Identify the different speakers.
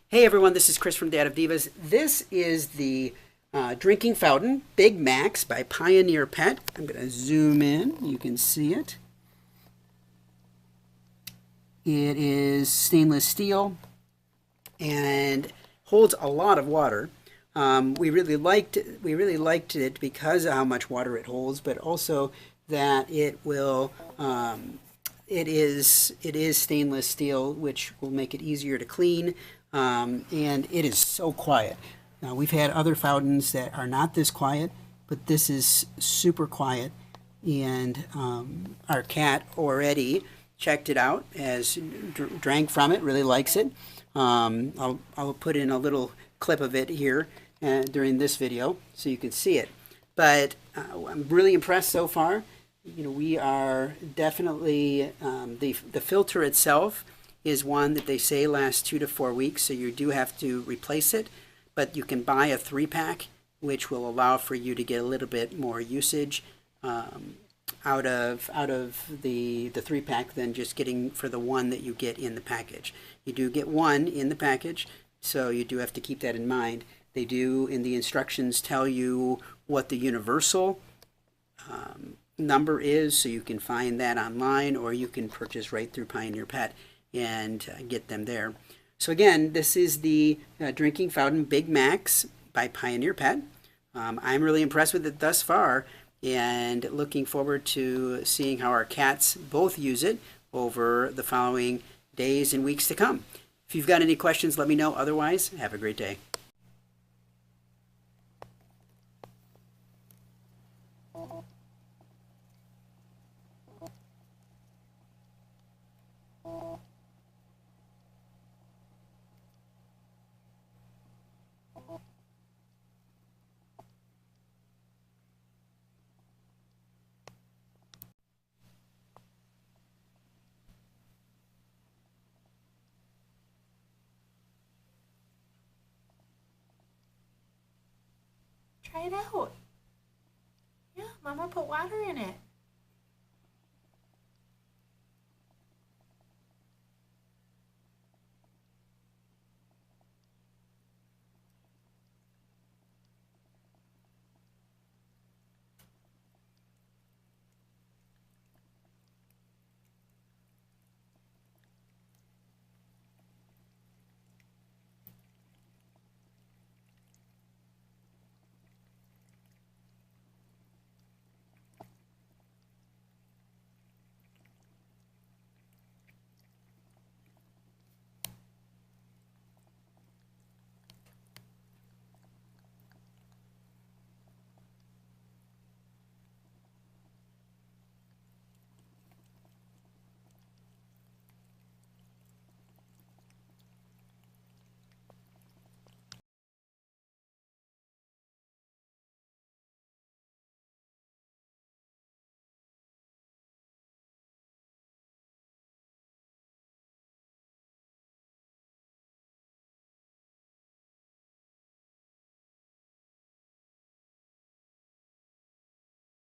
Speaker 1: Hey everyone, this is Chris from Dad of Divas. This is the drinking fountain, Big Max by Pioneer Pet. I'm going to zoom in. You can see it. It is stainless steel and holds a lot of water. We really liked it because of how much water it holds, but also that it is stainless steel, which will make it easier to clean. And it is so quiet. Now, we've had other fountains that are not this quiet, but this is super quiet. And our cat already checked it out, has drank from it, really likes it. I'll put in a little clip of it here during this video so you can see it. But I'm really impressed so far. We are definitely, the filter itself is one that they say lasts 2 to 4 weeks, so you do have to replace it. But you can buy a 3-pack, which will allow for you to get a little bit more usage out of the 3-pack than just getting for the one that you get in the package. You do get one in the package, so you do have to keep that in mind. They do, in the instructions, tell you what the universal number is, so you can find that online, or you can purchase right through Pioneer Pet and get them there. So again, this is the drinking fountain Big Max by Pioneer Pet. I'm really impressed with it thus far, and looking forward to seeing how our cats both use it over the following days and weeks to come. If you've got any questions, let me know. Otherwise, have a great day.
Speaker 2: Try it out. Yeah, Mama put water in it.